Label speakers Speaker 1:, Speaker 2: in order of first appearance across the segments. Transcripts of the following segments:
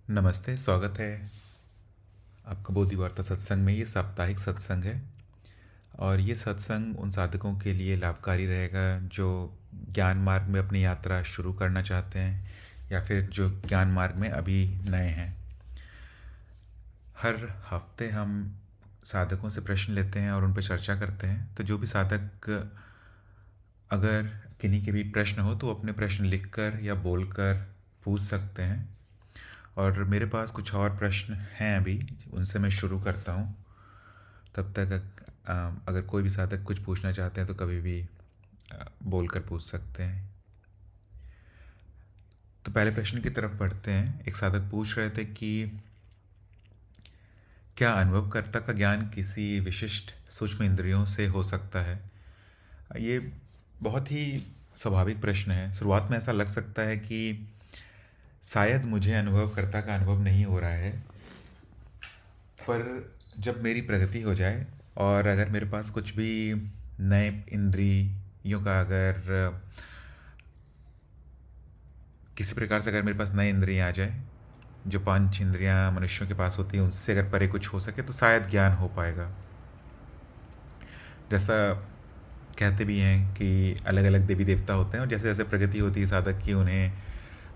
Speaker 1: नमस्ते, स्वागत है आपका बोधि वार्ता सत्संग में। ये साप्ताहिक सत्संग है और ये सत्संग उन साधकों के लिए लाभकारी रहेगा जो ज्ञान मार्ग में अपनी यात्रा शुरू करना चाहते हैं या फिर जो ज्ञान मार्ग में अभी नए हैं। हर हफ्ते हम साधकों से प्रश्न लेते हैं और उन पर चर्चा करते हैं। तो जो भी साधक अगर किन्हीं के भी प्रश्न हो तो अपने प्रश्न लिखकर या बोलकर पूछ सकते हैं। और मेरे पास कुछ और प्रश्न हैं अभी, उनसे मैं शुरू करता हूँ। तब तक अगर कोई भी साधक कुछ पूछना चाहते हैं तो कभी भी बोलकर पूछ सकते हैं। तो पहले प्रश्न की तरफ बढ़ते हैं। एक साधक पूछ रहे थे कि क्या अनुभवकर्ता का ज्ञान किसी विशिष्ट सूक्ष्म इंद्रियों से हो सकता है। ये बहुत ही स्वाभाविक प्रश्न है। शुरुआत में ऐसा लग सकता है कि शायद मुझे अनुभवकर्ता का अनुभव नहीं हो रहा है, पर जब मेरी प्रगति हो जाए और अगर मेरे पास कुछ भी नए इंद्रियों का अगर किसी प्रकार से अगर मेरे पास नए इंद्रियाँ आ जाए, जो पांच इंद्रियाँ मनुष्यों के पास होती हैं उससे अगर परे कुछ हो सके तो शायद ज्ञान हो पाएगा। जैसा कहते भी हैं कि अलग अलग देवी देवता होते हैं और जैसे जैसे प्रगति होती है साधक की, उन्हें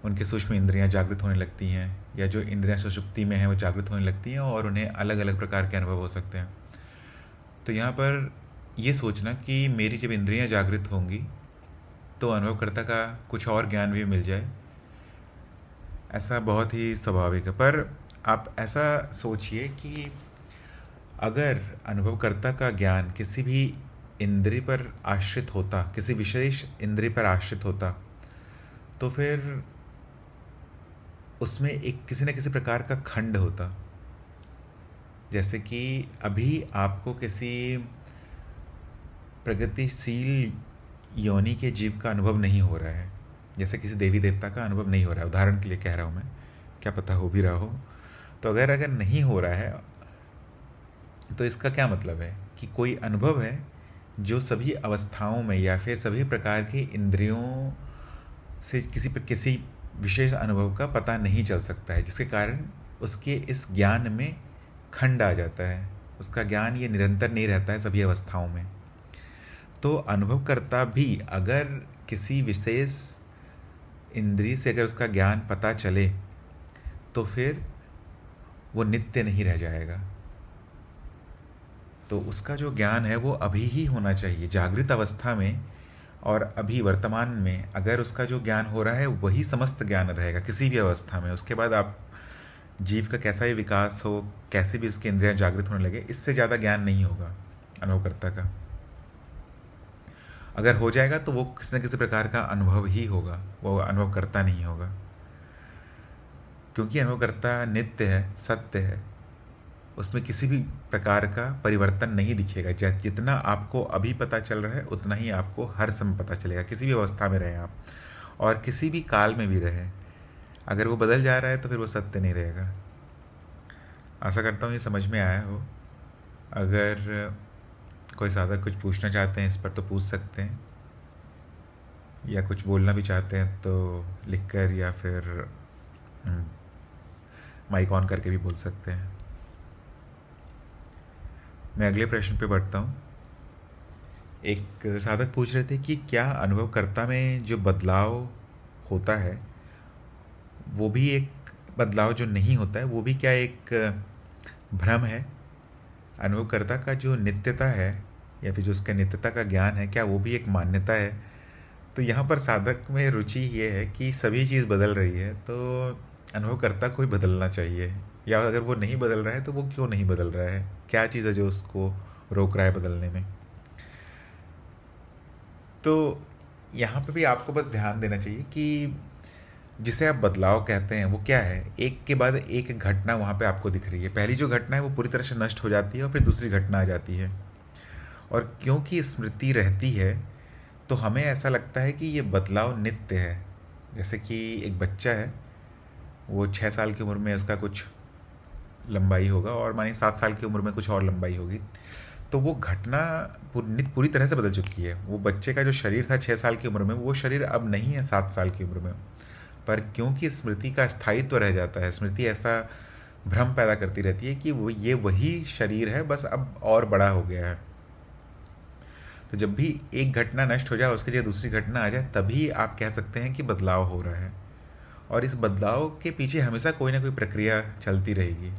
Speaker 1: उनके सूक्ष्म इंद्रियाँ जागृत होने लगती हैं या जो इंद्रियाँ सुषुप्ति में हैं वो जागृत होने लगती हैं और उन्हें अलग अलग प्रकार के अनुभव हो सकते हैं। तो यहाँ पर ये सोचना कि मेरी जब इंद्रियाँ जागृत होंगी तो अनुभवकर्ता का कुछ और ज्ञान भी मिल जाए, ऐसा बहुत ही स्वाभाविक है। पर आप ऐसा सोचिए कि अगर अनुभवकर्ता का ज्ञान किसी भी इंद्रिय पर आश्रित होता, किसी विशेष इंद्रिय पर आश्रित होता, तो फिर उसमें एक किसी न किसी प्रकार का खंड होता। जैसे कि अभी आपको किसी प्रगतिशील योनि के जीव का अनुभव नहीं हो रहा है, जैसे किसी देवी देवता का अनुभव नहीं हो रहा है, उदाहरण के लिए कह रहा हूँ मैं, क्या पता हो भी रहा हो। तो अगर अगर नहीं हो रहा है तो इसका क्या मतलब है कि कोई अनुभव है जो सभी अवस्थाओं में या फिर सभी प्रकार की इंद्रियों से किसी विशेष अनुभव का पता नहीं चल सकता है, जिसके कारण उसके इस ज्ञान में खंड आ जाता है। उसका ज्ञान ये निरंतर नहीं रहता है सभी अवस्थाओं में। तो अनुभवकर्ता भी अगर किसी विशेष इंद्रिय से अगर उसका ज्ञान पता चले तो फिर वो नित्य नहीं रह जाएगा। तो उसका जो ज्ञान है वो अभी ही होना चाहिए, जागृत अवस्था में। और अभी वर्तमान में अगर उसका जो ज्ञान हो रहा है वही समस्त ज्ञान रहेगा किसी भी अवस्था में। उसके बाद आप जीव का कैसा भी विकास हो, कैसे भी उसकी इंद्रियां जागृत होने लगे, इससे ज़्यादा ज्ञान नहीं होगा अनुभवकर्ता का। अगर हो जाएगा तो वो किसी न किसी प्रकार का अनुभव ही होगा, वो अनुभवकर्ता नहीं होगा। क्योंकि अनुभवकर्ता नित्य है, सत्य है, उसमें किसी भी प्रकार का परिवर्तन नहीं दिखेगा। जितना आपको अभी पता चल रहा है उतना ही आपको हर समय पता चलेगा, किसी भी अवस्था में रहे आप और किसी भी काल में भी रहे। अगर वो बदल जा रहा है तो फिर वो सत्य नहीं रहेगा। आशा करता हूँ ये समझ में आया हो। अगर कोई साधक कुछ पूछना चाहते हैं इस पर तो पूछ सकते हैं, या कुछ बोलना भी चाहते हैं तो लिखकर या फिर माइक ऑन करके भी बोल सकते हैं। मैं अगले प्रश्न पे बढ़ता हूँ। एक साधक पूछ रहे थे कि क्या अनुभवकर्ता में जो बदलाव होता है वो भी एक बदलाव जो नहीं होता है वो भी क्या एक भ्रम है। अनुभवकर्ता का जो नित्यता है या फिर जो उसका नित्यता का ज्ञान है, क्या वो भी एक मान्यता है। तो यहाँ पर साधक में रुचि ये है कि सभी चीज़ बदल रही है तो अनुभवकर्ता को ही बदलना चाहिए, या अगर वो नहीं बदल रहा है तो वो क्यों नहीं बदल रहा है, क्या चीज़ है जो उसको रोक रहा है बदलने में। तो यहाँ पे भी आपको बस ध्यान देना चाहिए कि जिसे आप बदलाव कहते हैं वो क्या है। एक के बाद एक घटना वहाँ पे आपको दिख रही है। पहली जो घटना है वो पूरी तरह से नष्ट हो जाती है और फिर दूसरी घटना आ जाती है। और क्योंकि स्मृति रहती है तो हमें ऐसा लगता है कि ये बदलाव नित्य है। जैसे कि एक बच्चा है, वो 6 साल की उम्र में उसका कुछ लंबाई होगा और मानिए 7 साल की उम्र में कुछ और लंबाई होगी। तो वो घटना पूरी तरह से बदल चुकी है। वो बच्चे का जो शरीर था 6 साल की उम्र में, वो शरीर अब नहीं है 7 साल की उम्र में। पर क्योंकि स्मृति का स्थायित्व रह जाता है, स्मृति ऐसा भ्रम पैदा करती रहती है कि वो ये वही शरीर है, बस अब और बड़ा हो गया है। तो जब भी एक घटना नष्ट हो जाए, उसकी जगह दूसरी घटना आ जाए, तभी आप कह सकते हैं कि बदलाव हो रहा है। और इस बदलाव के पीछे हमेशा कोई ना कोई प्रक्रिया चलती रहेगी।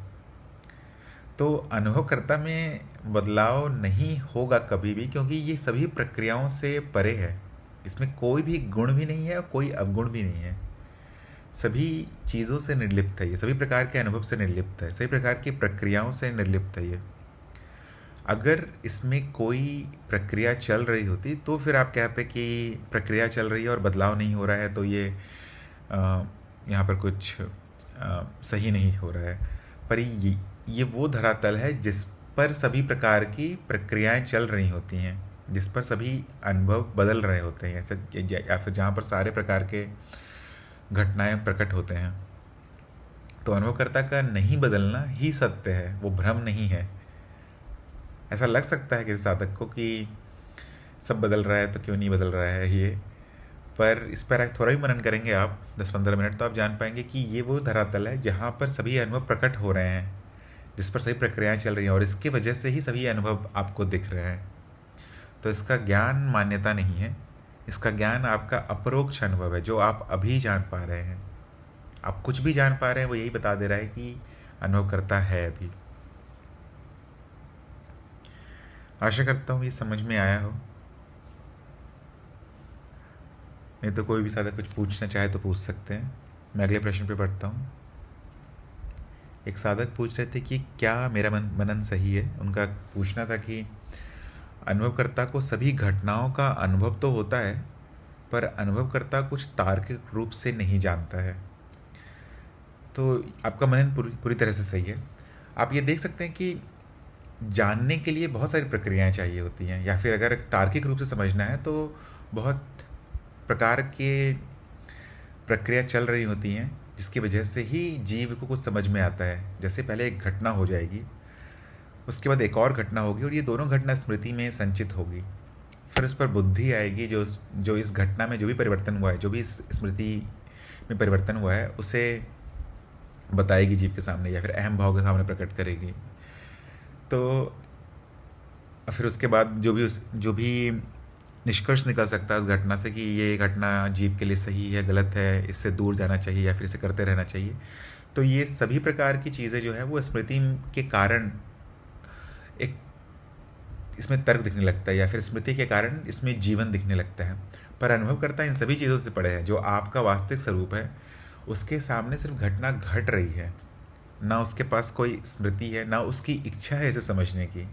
Speaker 1: तो अनुभवकर्ता में बदलाव नहीं होगा कभी भी, क्योंकि ये सभी प्रक्रियाओं से परे है। इसमें कोई भी गुण भी नहीं है और कोई अवगुण भी नहीं है। सभी चीज़ों से निर्लिप्त है ये, सभी प्रकार के अनुभव से निर्लिप्त है, सभी प्रकार की प्रक्रियाओं से निर्लिप्त है ये। अगर इसमें कोई प्रक्रिया चल रही होती तो फिर आप कहते कि प्रक्रिया चल रही है और बदलाव नहीं हो रहा है, तो ये यहाँ पर कुछ सही नहीं हो रहा है। पर ये वो धरातल है जिस पर सभी प्रकार की प्रक्रियाएं चल रही होती हैं, जिस पर सभी अनुभव बदल रहे होते हैं, या फिर जहाँ पर सारे प्रकार के घटनाएं प्रकट होते हैं। तो अनुभवकर्ता का नहीं बदलना ही सत्य है, वो भ्रम नहीं है। ऐसा लग सकता है किसी साधक को कि सब बदल रहा है तो क्यों नहीं बदल रहा है ये, पर इस पर थोड़ा ही मनन करेंगे आप 10-15 मिनट, तो आप जान पाएंगे कि ये वो धरातल है जहाँ पर सभी अनुभव प्रकट हो रहे हैं, जिस पर सभी प्रक्रियाएं चल रही हैं, और इसके वजह से ही सभी अनुभव आपको दिख रहे हैं। तो इसका ज्ञान मान्यता नहीं है, इसका ज्ञान आपका अपरोक्ष अनुभव है, जो आप अभी जान पा रहे हैं। आप कुछ भी जान पा रहे हैं, वो यही बता दे रहा है कि अनुभव करता है अभी। आशा करता हूँ ये समझ में आया हो। नहीं तो कोई भी साधक कुछ पूछना चाहे तो पूछ सकते हैं। मैं अगले प्रश्न पे बढ़ता हूँ। एक साधक पूछ रहे थे कि क्या मेरा मनन सही है। उनका पूछना था कि अनुभवकर्ता को सभी घटनाओं का अनुभव तो होता है, पर अनुभवकर्ता कुछ तार्किक रूप से नहीं जानता है। तो आपका मनन पूरी तरह से सही है। आप ये देख सकते हैं कि जानने के लिए बहुत सारी प्रक्रियाएं चाहिए होती हैं, या फिर अगर तार्किक रूप से समझना है तो बहुत प्रकार के प्रक्रिया चल रही होती हैं, जिसकी वजह से ही जीव को कुछ समझ में आता है। जैसे पहले एक घटना हो जाएगी, उसके बाद एक और घटना होगी, और ये दोनों घटना स्मृति में संचित होगी। फिर उस पर बुद्धि आएगी, जो इस घटना में जो भी परिवर्तन हुआ है, जो भी इस स्मृति में परिवर्तन हुआ है, उसे बताएगी जीव के सामने, या फिर अहम भाव के सामने प्रकट करेगी। तो फिर उसके बाद जो भी निष्कर्ष निकल सकता है उस घटना से कि ये घटना जीव के लिए सही है, गलत है, इससे दूर जाना चाहिए या फिर इसे करते रहना चाहिए। तो ये सभी प्रकार की चीज़ें जो है वो स्मृति के कारण एक इसमें तर्क दिखने लगता है, या फिर स्मृति के कारण इसमें जीवन दिखने लगता है। पर अनुभवकर्ता इन सभी चीज़ों से परे है। जो आपका वास्तविक स्वरूप है, उसके सामने सिर्फ घटना घट रही है, ना उसके पास कोई स्मृति है, ना उसकी इच्छा है इसे समझने की,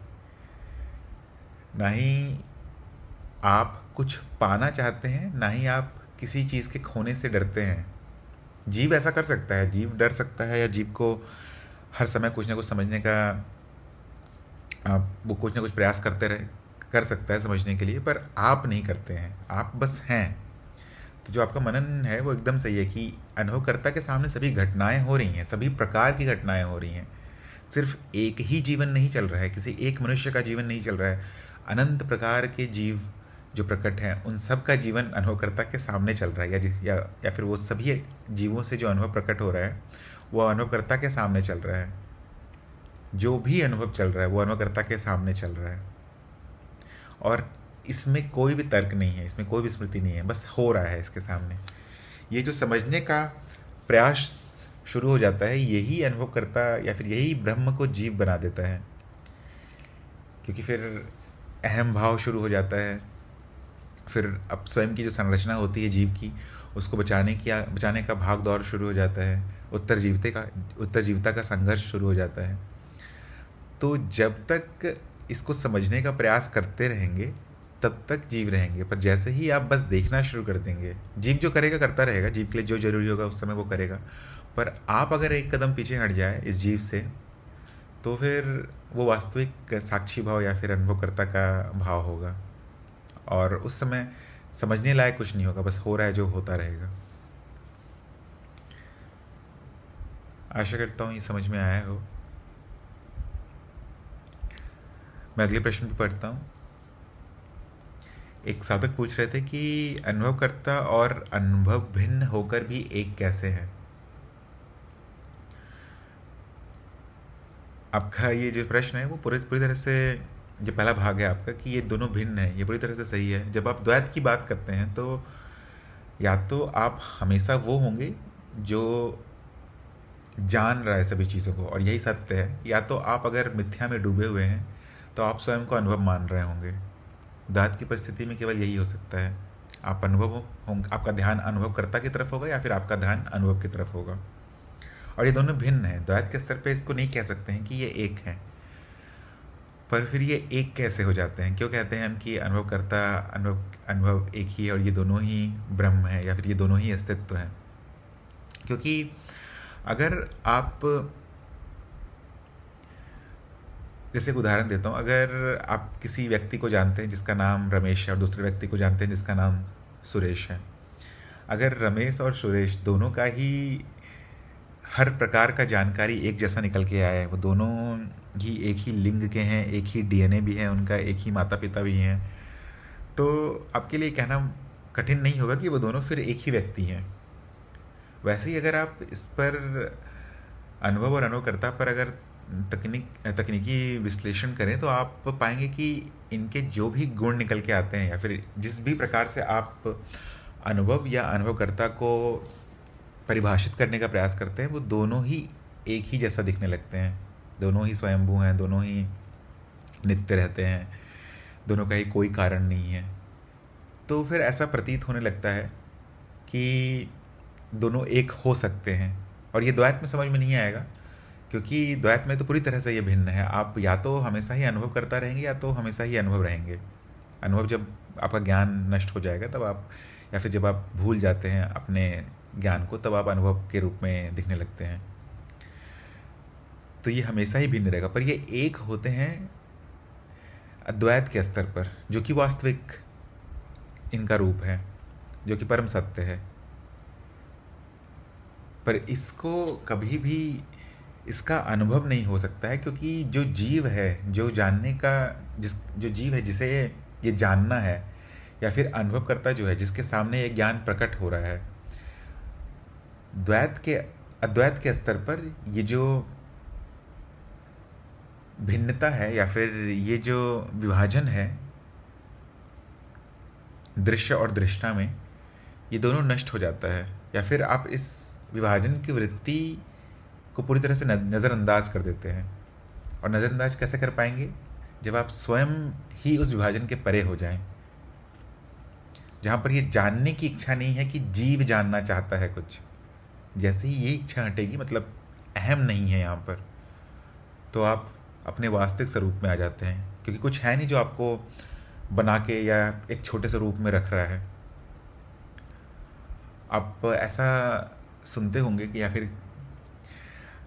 Speaker 1: ना ही आप कुछ पाना चाहते हैं, ना ही आप किसी चीज़ के खोने से डरते हैं। जीव ऐसा कर सकता है, जीव डर सकता है, या जीव को हर समय कुछ ना कुछ समझने का वो कुछ ना कुछ प्रयास कर सकता है समझने के लिए, पर आप नहीं करते हैं, आप बस हैं। तो जो आपका मनन है वो एकदम सही है कि अनुभवकर्ता के सामने सभी घटनाएं हो रही हैं, सभी प्रकार की घटनाएं हो रही हैं। सिर्फ एक ही जीवन नहीं चल रहा है, किसी एक मनुष्य का जीवन नहीं चल रहा है। अनंत प्रकार के जीव जो प्रकट हैं, उन सब का जीवन अनुभवकर्ता के सामने चल रहा है, या फिर वो सभी जीवों से जो अनुभव प्रकट हो रहा है वो अनुभवकर्ता के सामने चल रहा है। जो भी अनुभव चल रहा है वो अनुभवकर्ता के सामने चल रहा है, और इसमें कोई भी तर्क नहीं है, इसमें कोई भी स्मृति नहीं है, बस हो रहा है इसके सामने। ये जो समझने का प्रयास शुरू हो जाता है, यही अनुभवकर्ता या फिर यही ब्रह्म को जीव बना देता है, क्योंकि फिर अहम भाव शुरू हो जाता है। फिर अब स्वयं की जो संरचना होती है जीव की, उसको बचाने का भाग दौड़ शुरू हो जाता है, उत्तरजीविता का संघर्ष शुरू हो जाता है। तो जब तक इसको समझने का प्रयास करते रहेंगे तब तक जीव रहेंगे, पर जैसे ही आप बस देखना शुरू कर देंगे, जीव जो करेगा करता रहेगा, जीव के लिए जो जरूरी होगा उस समय वो करेगा। पर आप अगर एक कदम पीछे हट जाए इस जीव से, तो फिर वो वास्तविक साक्षी भाव या फिर अनुभवकर्ता का भाव होगा, और उस समय समझने लायक कुछ नहीं होगा, बस हो रहा है जो होता रहेगा। आशा करता हूँ ये समझ में आया हो। मैं अगले प्रश्न पे पढ़ता हूँ। एक साधक पूछ रहे थे कि अनुभवकर्ता और अनुभव भिन्न होकर भी एक कैसे है। आपका ये जो प्रश्न है वो पूरी पूरी तरह से, जो पहला भाग है आपका कि ये दोनों भिन्न है, ये पूरी तरह से सही है। जब आप द्वैत की बात करते हैं तो या तो आप हमेशा वो होंगे जो जान रहा है सभी चीज़ों को और यही सत्य है, या तो आप अगर मिथ्या में डूबे हुए हैं तो आप स्वयं को अनुभव मान रहे होंगे। दात की परिस्थिति में केवल यही हो सकता है, आप अनुभव होंगे, आपका ध्यान अनुभवकर्ता की तरफ होगा या फिर आपका ध्यान अनुभव की तरफ होगा। और ये दोनों भिन्न हैं, द्वैत के स्तर पे इसको नहीं कह सकते हैं कि ये एक है। पर फिर ये एक कैसे हो जाते हैं? क्यों कहते हैं हम कि अनुभवकर्ता अनुभव अनुभव एक ही है और ये दोनों ही ब्रह्म है या फिर ये दोनों ही अस्तित्व हैं? क्योंकि अगर आप, जैसे एक उदाहरण देता हूँ, अगर आप किसी व्यक्ति को जानते हैं जिसका नाम रमेश है और दूसरे व्यक्ति को जानते हैं जिसका नाम सुरेश है। अगर रमेश और सुरेश दोनों का ही हर प्रकार का जानकारी एक जैसा निकल के आया है, वो दोनों ही एक ही लिंग के हैं, एक ही डीएनए भी है उनका, एक ही माता पिता भी हैं, तो आपके लिए कहना कठिन नहीं होगा कि वो दोनों फिर एक ही व्यक्ति हैं। वैसे ही अगर आप इस पर अनुभव और अनुभवकर्ता पर अगर तकनीकी विश्लेषण करें तो आप पाएंगे कि इनके जो भी गुण निकल के आते हैं या फिर जिस भी प्रकार से आप अनुभव या अनुभवकर्ता को परिभाषित करने का प्रयास करते हैं, वो दोनों ही एक ही जैसा दिखने लगते हैं। दोनों ही स्वयंभू हैं, दोनों ही नित्य रहते हैं, दोनों का ही कोई कारण नहीं है। तो फिर ऐसा प्रतीत होने लगता है कि दोनों एक हो सकते हैं, और ये द्वैत में समझ में नहीं आएगा क्योंकि द्वैत में तो पूरी तरह से ये भिन्न है। आप या तो हमेशा ही अनुभव करता रहेंगे या तो हमेशा ही अनुभव रहेंगे। अनुभव जब आपका ज्ञान नष्ट हो जाएगा तब आप, या फिर जब आप भूल जाते हैं अपने ज्ञान को, तब आप अनुभव के रूप में दिखने लगते हैं। तो ये हमेशा ही भिन्न रहेगा, पर ये एक होते हैं अद्वैत के स्तर पर, जो कि वास्तविक इनका रूप है, जो कि परम सत्य है। पर इसको कभी भी इसका अनुभव नहीं हो सकता है क्योंकि जो जीव है, जो जानने का जो जीव है जिसे ये जानना है, या फिर अनुभव करता जो है जिसके सामने ये ज्ञान प्रकट हो रहा है, अद्वैत के स्तर पर ये जो भिन्नता है या फिर ये जो विभाजन है दृश्य और दृष्टा में, ये दोनों नष्ट हो जाता है। या फिर आप इस विभाजन की वृत्ति को पूरी तरह से नज़रअंदाज कर देते हैं। और नज़रअंदाज कैसे कर पाएंगे? जब आप स्वयं ही उस विभाजन के परे हो जाएं, जहाँ पर ये जानने की इच्छा नहीं है कि जीव जानना चाहता है कुछ। जैसे ही ये इच्छा हटेगी, मतलब अहम नहीं है यहाँ पर, तो आप अपने वास्तविक स्वरूप में आ जाते हैं, क्योंकि कुछ है नहीं जो आपको बना के या एक छोटे से रूप में रख रहा है। आप ऐसा सुनते होंगे कि, या फिर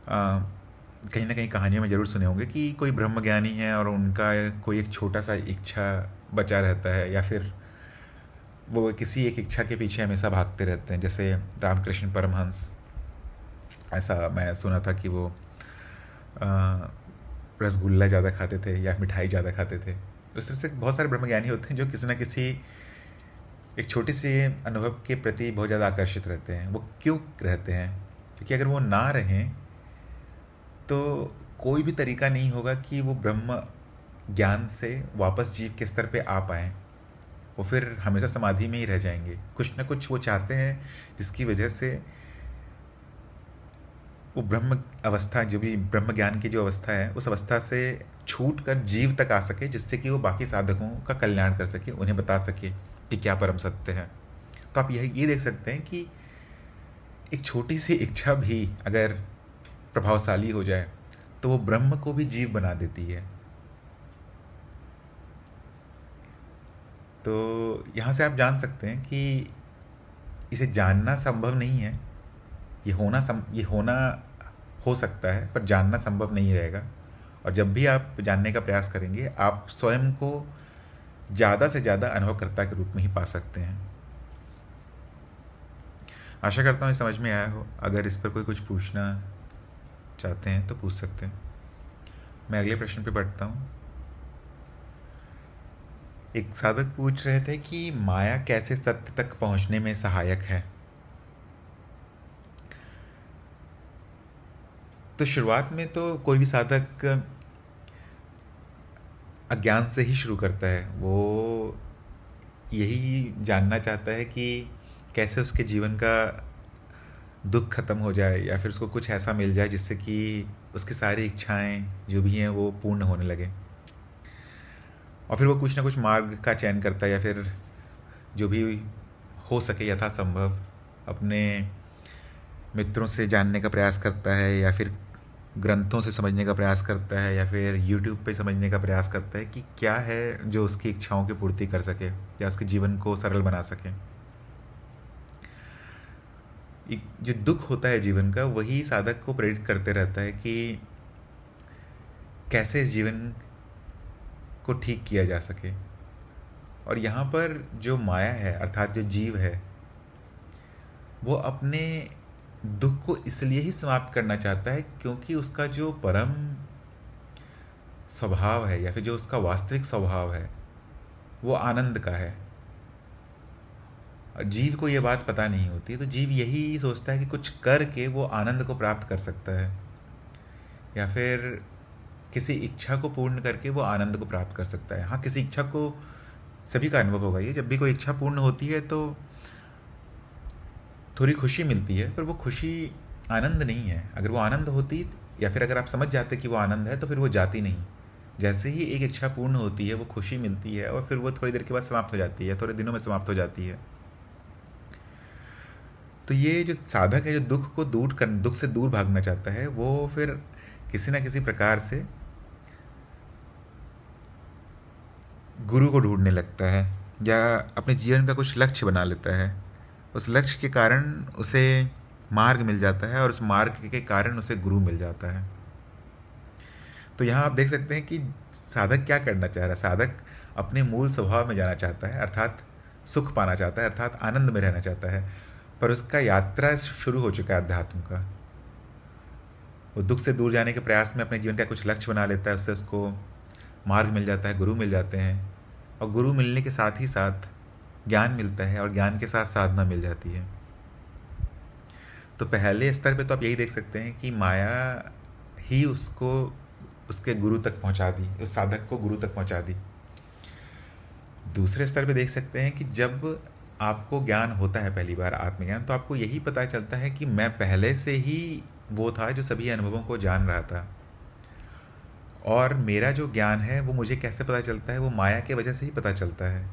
Speaker 1: कहीं ना कहीं कहानियों में ज़रूर सुने होंगे कि कोई ब्रह्मज्ञानी है और उनका कोई एक छोटा सा इच्छा बचा रहता है, या फिर वो किसी एक इच्छा के पीछे हमेशा भागते रहते हैं। जैसे रामकृष्ण परमहंस, ऐसा मैं सुना था कि वो रसगुल्ला ज़्यादा खाते थे या मिठाई ज़्यादा खाते थे। उस तरह से बहुत सारे ब्रह्मज्ञानी होते हैं जो किसी न किसी एक छोटी सी अनुभव के प्रति बहुत ज़्यादा आकर्षित रहते हैं। वो क्यों रहते हैं? क्योंकि अगर वो ना रहें तो कोई भी तरीका नहीं होगा कि वो ब्रह्म ज्ञान से वापस जीव के स्तर पे आ पाएँ। वो फिर हमेशा समाधि में ही रह जाएंगे। कुछ ना कुछ वो चाहते हैं जिसकी वजह से वो ब्रह्म अवस्था, जो भी ब्रह्म ज्ञान की जो अवस्था है, उस अवस्था से छूट कर जीव तक आ सके, जिससे कि वो बाकी साधकों का कल्याण कर सके, उन्हें बता सके कि क्या परम सत्य है। तो आप ये देख सकते हैं कि एक छोटी सी इच्छा भी अगर प्रभावशाली हो जाए तो वो ब्रह्म को भी जीव बना देती है। तो यहाँ से आप जान सकते हैं कि इसे जानना संभव नहीं है। ये होना हो सकता है, पर जानना संभव नहीं रहेगा। और जब भी आप जानने का प्रयास करेंगे, आप स्वयं को ज़्यादा से ज़्यादा अनुभवकर्ता के रूप में ही पा सकते हैं। आशा करता हूँ ये समझ में आया हो। अगर इस पर कोई कुछ पूछना चाहते हैं तो पूछ सकते हैं। मैं अगले प्रश्न पे बढ़ता हूँ। एक साधक पूछ रहे थे कि माया कैसे सत्य तक पहुंचने में सहायक है। तो शुरुआत में तो कोई भी साधक अज्ञान से ही शुरू करता है। वो यही जानना चाहता है कि कैसे उसके जीवन का दुख खत्म हो जाए, या फिर उसको कुछ ऐसा मिल जाए जिससे कि उसकी सारी इच्छाएं जो भी हैं वो पूर्ण होने लगे। और फिर वो कुछ ना कुछ मार्ग का चयन करता है, या फिर जो भी हो सके यथासंभव अपने मित्रों से जानने का प्रयास करता है, या फिर ग्रंथों से समझने का प्रयास करता है, या फिर यूट्यूब पे समझने का प्रयास करता है कि क्या है जो उसकी इच्छाओं की पूर्ति कर सके या उसके जीवन को सरल बना सके। एक जो दुख होता है जीवन का, वही साधक को प्रेरित करते रहता है कि कैसे इस जीवन को ठीक किया जा सके। और यहाँ पर जो माया है, अर्थात जो जीव है, वो अपने दुख को इसलिए ही समाप्त करना चाहता है क्योंकि उसका जो परम स्वभाव है, या फिर जो उसका वास्तविक स्वभाव है, वो आनंद का है। और जीव को ये बात पता नहीं होती, तो जीव यही सोचता है कि कुछ करके वो आनंद को प्राप्त कर सकता है, या फिर किसी इच्छा को पूर्ण करके वो आनंद को प्राप्त कर सकता है। हाँ, किसी इच्छा को सभी का अनुभव होगा, ये जब भी कोई इच्छा पूर्ण होती है तो थोड़ी खुशी मिलती है, पर वो खुशी आनंद नहीं है। अगर वो आनंद होती, या फिर अगर आप समझ जाते कि वो आनंद है, तो फिर वो जाती नहीं। जैसे ही एक इच्छा पूर्ण होती है, वो खुशी मिलती है, और फिर वो थोड़ी देर के बाद समाप्त हो जाती है, थोड़े दिनों में समाप्त हो जाती है। तो ये जो साधक है, जो दुख से दूर भागना चाहता है, वो फिर किसी ना किसी प्रकार से गुरु को ढूंढने लगता है, या अपने जीवन का कुछ लक्ष्य बना लेता है। उस लक्ष्य के कारण उसे मार्ग मिल जाता है, और उस मार्ग के कारण उसे गुरु मिल जाता है। तो यहाँ आप देख सकते हैं कि साधक क्या करना चाह रहा है। साधक अपने मूल स्वभाव में जाना चाहता है, अर्थात सुख पाना चाहता है, अर्थात आनंद में रहना चाहता है। पर उसका यात्रा शुरू हो चुका है अध्यात्म का। वो दुख से दूर जाने के प्रयास में अपने जीवन का कुछ लक्ष्य बना लेता है, उससे उसको मार्ग मिल जाता है, गुरु मिल जाते हैं। और गुरु मिलने के साथ ही साथ ज्ञान मिलता है, और ज्ञान के साथ साधना मिल जाती है। तो पहले स्तर पे तो आप यही देख सकते हैं कि माया ही उसको उसके गुरु तक पहुंचा दी, उस साधक को गुरु तक पहुंचा दी। दूसरे स्तर पे देख सकते हैं कि जब आपको ज्ञान होता है पहली बार, आत्मज्ञान, तो आपको यही पता चलता है कि मैं पहले से ही वो था जो सभी अनुभवों को जान रहा था। और मेरा जो ज्ञान है वो मुझे कैसे पता चलता है, वो माया के वजह से ही पता चलता है।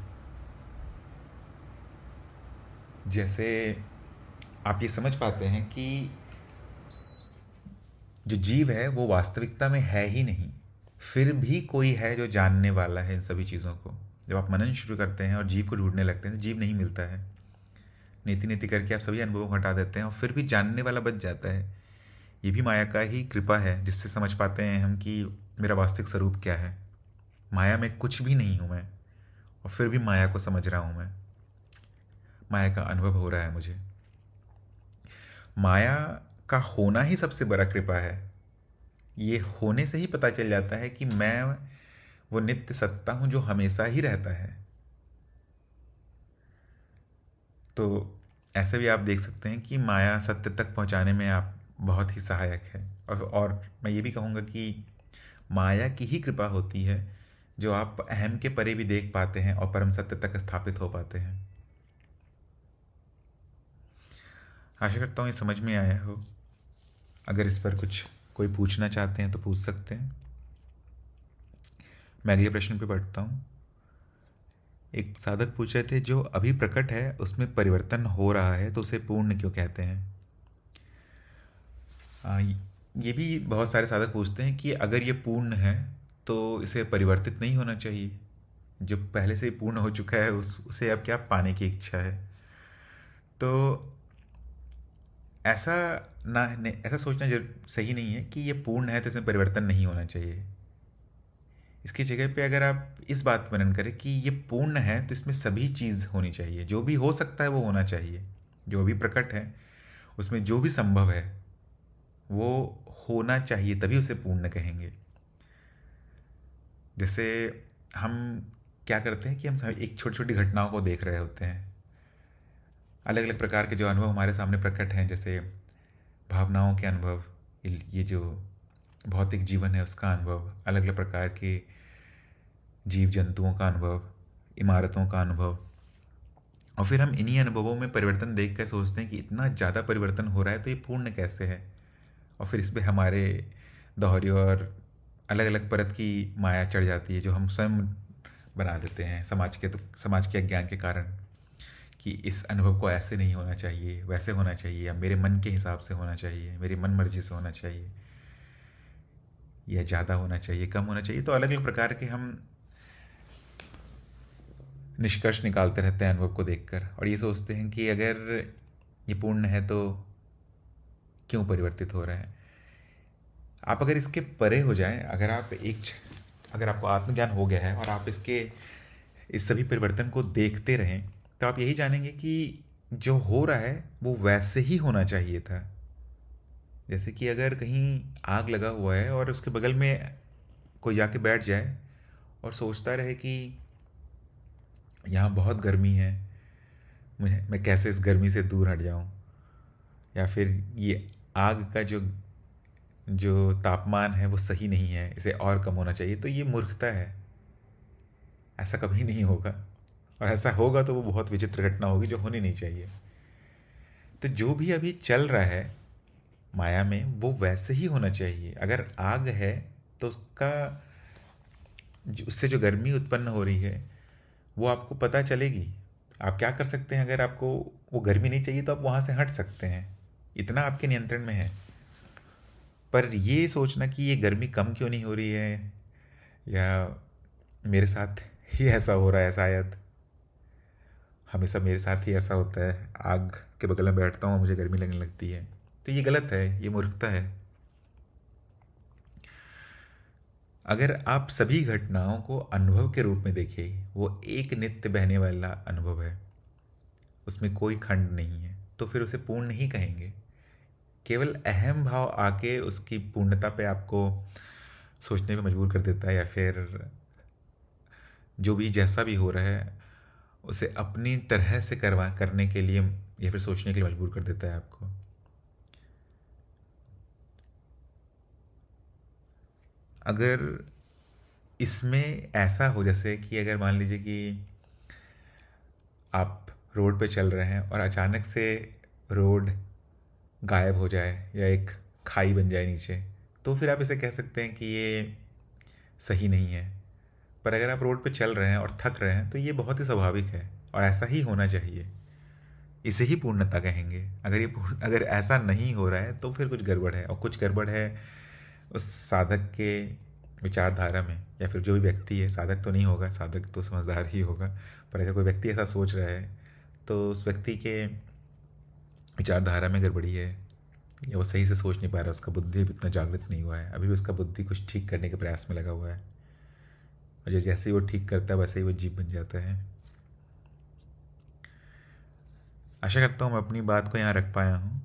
Speaker 1: जैसे आप ये समझ पाते हैं कि जो जीव है वो वास्तविकता में है ही नहीं, फिर भी कोई है जो जानने वाला है इन सभी चीज़ों को। जब आप मनन शुरू करते हैं और जीव को ढूंढने लगते हैं, तो जीव नहीं मिलता है। नीति नीति करके आप सभी अनुभवों को हटा देते हैं, और फिर भी जानने वाला बच जाता है। ये भी माया का ही कृपा है, जिससे समझ पाते हैं हम कि मेरा वास्तविक स्वरूप क्या है। माया में कुछ भी नहीं हूँ मैं, और फिर भी माया को समझ रहा हूँ मैं। माया का अनुभव हो रहा है मुझे। माया का होना ही सबसे बड़ा कृपा है। ये होने से ही पता चल जाता है कि मैं वो नित्य सत्ता हूँ जो हमेशा ही रहता है। तो ऐसे भी आप देख सकते हैं कि माया सत्य तक पहुँचाने में आप बहुत ही सहायक है। और मैं ये भी कहूँगा कि माया की ही कृपा होती है जो आप अहम के परे भी देख पाते हैं और परम सत्य तक स्थापित हो पाते हैं। आशा करता हूँ ये समझ में आया हो। अगर इस पर कुछ कोई पूछना चाहते हैं तो पूछ सकते हैं। मैं अगले प्रश्न पे बढ़ता हूँ। एक साधक पूछ रहे थे, जो अभी प्रकट है उसमें परिवर्तन हो रहा है तो उसे पूर्ण क्यों कहते हैं। ये भी बहुत सारे साधक पूछते हैं कि अगर ये पूर्ण है तो इसे परिवर्तित नहीं होना चाहिए। जो पहले से ही पूर्ण हो चुका है उसे अब क्या पाने की इच्छा है। तो ऐसा ऐसा सोचना सही नहीं है कि ये पूर्ण है तो इसमें परिवर्तन नहीं होना चाहिए। इसकी जगह पे अगर आप इस बात पर मनन करें कि ये पूर्ण है तो इसमें सभी चीज़ होनी चाहिए, जो भी हो सकता है वो होना चाहिए। जो भी प्रकट है उसमें जो भी संभव है वो होना चाहिए, तभी उसे पूर्ण कहेंगे। जैसे हम क्या करते हैं कि हम एक छोटी छोटी घटनाओं को देख रहे होते हैं। अलग अलग प्रकार के जो अनुभव हमारे सामने प्रकट हैं, जैसे भावनाओं के अनुभव, ये जो भौतिक जीवन है उसका अनुभव, अलग अलग प्रकार के जीव जंतुओं का अनुभव, इमारतों का अनुभव। और फिर हम इन्हीं अनुभवों में परिवर्तन देख कर सोचते हैं कि इतना ज़्यादा परिवर्तन हो रहा है तो ये पूर्ण कैसे है। और फिर इस पर हमारे दोहरी और अलग अलग परत की माया चढ़ जाती है, जो हम स्वयं बना देते हैं समाज के अज्ञान के कारण, कि इस अनुभव को ऐसे नहीं होना चाहिए, वैसे होना चाहिए, या मेरे मन के हिसाब से होना चाहिए, मेरी मन मर्जी से होना चाहिए, या ज़्यादा होना चाहिए, कम होना चाहिए। तो अलग अलग प्रकार के हम निष्कर्ष निकालते रहते हैं अनुभव को देखकर, और ये सोचते हैं कि अगर ये पूर्ण है तो क्यों परिवर्तित हो रहा है। आप अगर इसके परे हो जाएं, अगर आपको आत्मज्ञान हो गया है और आप इस सभी परिवर्तन को देखते रहें, तो आप यही जानेंगे कि जो हो रहा है वो वैसे ही होना चाहिए था। जैसे कि अगर कहीं आग लगा हुआ है और उसके बगल में कोई जाके बैठ जाए और सोचता रहे कि यहाँ बहुत गर्मी है, मैं कैसे इस गर्मी से दूर हट जाऊँ, या फिर ये आग का जो जो तापमान है वो सही नहीं है, इसे और कम होना चाहिए, तो ये मूर्खता है। ऐसा कभी नहीं होगा, और ऐसा होगा तो वो बहुत विचित्र घटना होगी जो होनी नहीं चाहिए। तो जो भी अभी चल रहा है माया में वो वैसे ही होना चाहिए। अगर आग है तो उससे जो गर्मी उत्पन्न हो रही है वो आपको पता चलेगी। आप क्या कर सकते हैं, अगर आपको वो गर्मी नहीं चाहिए तो आप वहाँ से हट सकते हैं, इतना आपके नियंत्रण में है। पर ये सोचना कि ये गर्मी कम क्यों नहीं हो रही है, या मेरे साथ ही ऐसा हो रहा है, शायद हमेशा मेरे साथ ही ऐसा होता है, आग के बगल में बैठता हूँ मुझे गर्मी लगने लगती है, तो ये गलत है, ये मूर्खता है। अगर आप सभी घटनाओं को अनुभव के रूप में देखें, वो एक नित्य बहने वाला अनुभव है, उसमें कोई खंड नहीं है, तो फिर उसे पूर्ण ही कहेंगे। केवल अहम भाव आके उसकी पूर्णता पे आपको सोचने पे मजबूर कर देता है, या फिर जो भी जैसा भी हो रहा है उसे अपनी तरह से करने के लिए, या फिर सोचने के लिए मजबूर कर देता है आपको। अगर इसमें ऐसा हो, जैसे कि अगर मान लीजिए कि आप रोड पे चल रहे हैं और अचानक से रोड गायब हो जाए या एक खाई बन जाए नीचे, तो फिर आप इसे कह सकते हैं कि ये सही नहीं है। पर अगर आप रोड पे चल रहे हैं और थक रहे हैं तो ये बहुत ही स्वाभाविक है और ऐसा ही होना चाहिए, इसे ही पूर्णता कहेंगे। अगर ऐसा नहीं हो रहा है तो फिर कुछ गड़बड़ है, और कुछ गड़बड़ है उस साधक के विचारधारा में, या फिर जो भी व्यक्ति है, साधक तो नहीं होगा, साधक तो समझदार ही होगा, पर अगर कोई व्यक्ति ऐसा सोच रहा है तो उस व्यक्ति के विचारधारा में गड़बड़ी है, या वो सही से सोच नहीं पा रहा, उसका बुद्धि अभी इतना जागृत नहीं हुआ है, अभी भी उसका बुद्धि कुछ ठीक करने के प्रयास में लगा हुआ है, और जैसे ही वो ठीक करता है वैसे ही वो जीव बन जाता है। आशा करता हूँ मैं अपनी बात को यहाँ रख पाया हूँ।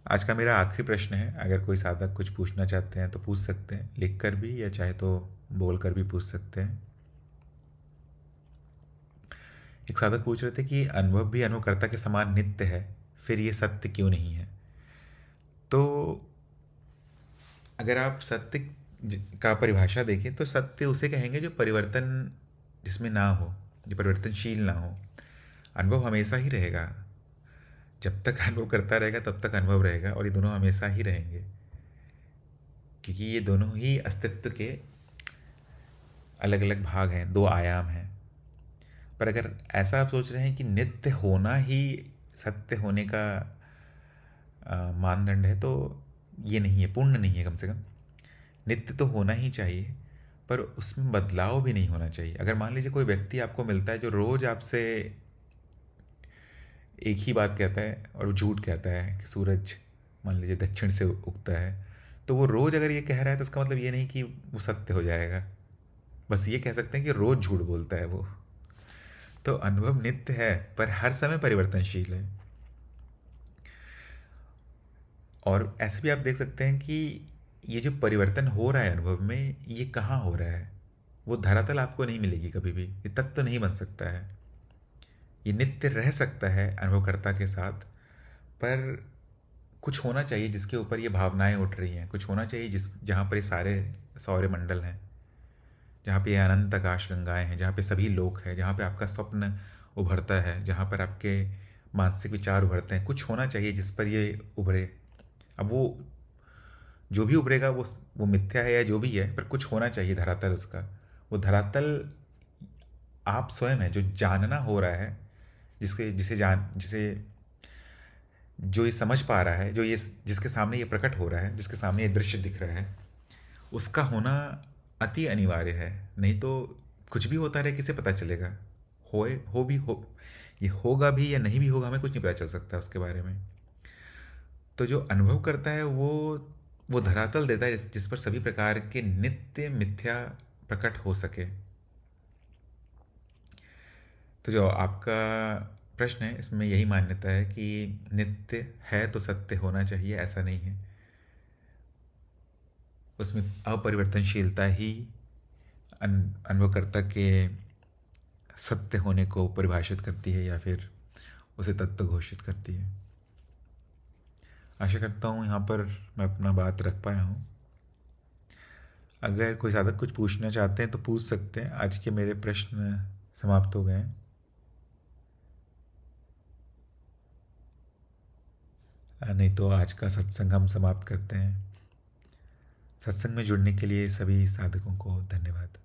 Speaker 1: आज का मेरा आखिरी प्रश्न है, अगर कोई साधक कुछ पूछना चाहते हैं तो पूछ सकते हैं, लिख कर भी, या चाहे तो बोल कर भी पूछ सकते हैं। एक साधक पूछ रहे थे कि अनुभव भी अनुभवकर्ता के समान नित्य है, फिर ये सत्य क्यों नहीं है। तो अगर आप सत्य का परिभाषा देखें तो सत्य उसे कहेंगे जो परिवर्तन जिसमें ना हो, जो परिवर्तनशील ना हो। अनुभव हमेशा ही रहेगा, जब तक अनुभव करता रहेगा तब तक अनुभव रहेगा, और ये दोनों हमेशा ही रहेंगे, क्योंकि ये दोनों ही अस्तित्व के अलग अलग भाग हैं, दो आयाम हैं। पर अगर ऐसा आप सोच रहे हैं कि नित्य होना ही सत्य होने का मानदंड है, तो ये नहीं है, पूर्ण नहीं है। कम से कम नित्य तो होना ही चाहिए, पर उसमें बदलाव भी नहीं होना चाहिए। अगर मान लीजिए कोई व्यक्ति आपको मिलता है जो रोज़ आपसे एक ही बात कहता है और झूठ कहता है कि सूरज मान लीजिए दक्षिण से उगता है, तो वो रोज़ अगर ये कह रहा है तो इसका मतलब ये नहीं कि वो सत्य हो जाएगा, बस ये कह सकते हैं कि रोज़ झूठ बोलता है वो। तो अनुभव नित्य है पर हर समय परिवर्तनशील है। और ऐसे भी आप देख सकते हैं कि ये जो परिवर्तन हो रहा है अनुभव में, ये कहाँ हो रहा है, वो धरातल आपको नहीं मिलेगी कभी भी, ये तत्व नहीं बन सकता है। ये नित्य रह सकता है अनुभवकर्ता के साथ, पर कुछ होना चाहिए जिसके ऊपर ये भावनाएं उठ रही हैं, कुछ होना चाहिए जहाँ पर ये सारे सौरमंडल हैं, जहाँ पे ये अनंत आकाश गंगाएं हैं, जहाँ पे सभी लोक हैं, जहाँ पे आपका स्वप्न उभरता है, जहाँ पर आपके मानसिक विचार उभरते हैं, कुछ होना चाहिए जिस पर ये उभरे। अब वो जो भी उभरेगा वो मिथ्या है या जो भी है, पर कुछ होना चाहिए धरातल उसका। वो धरातल आप स्वयं है, जो जानना हो रहा है, जिसे जो ये समझ पा रहा है, जो ये जिसके सामने ये प्रकट हो रहा है, जिसके सामने ये दृश्य दिख रहा है, उसका होना अति अनिवार्य है। नहीं तो कुछ भी होता रहे, किसे पता चलेगा? हो ये होगा भी या नहीं भी होगा, हमें कुछ नहीं पता चल सकता उसके बारे में। तो जो अनुभव करता है वो धरातल देता है जिस पर सभी प्रकार के नित्य मिथ्या प्रकट हो सके। तो जो आपका प्रश्न है, इसमें यही मान्यता है कि नित्य है तो सत्य होना चाहिए, ऐसा नहीं है। उसमें अपरिवर्तनशीलता ही अनुभवकर्ता के सत्य होने को परिभाषित करती है या फिर उसे तत्व घोषित करती है। आशा करता हूँ यहाँ पर मैं अपना बात रख पाया हूँ। अगर कोई साधक कुछ पूछना चाहते हैं तो पूछ सकते हैं। आज के मेरे प्रश्न समाप्त हो गए हैं। नहीं तो आज का सत्संग हम समाप्त करते हैं। सत्संग में जुड़ने के लिए सभी साधकों को धन्यवाद।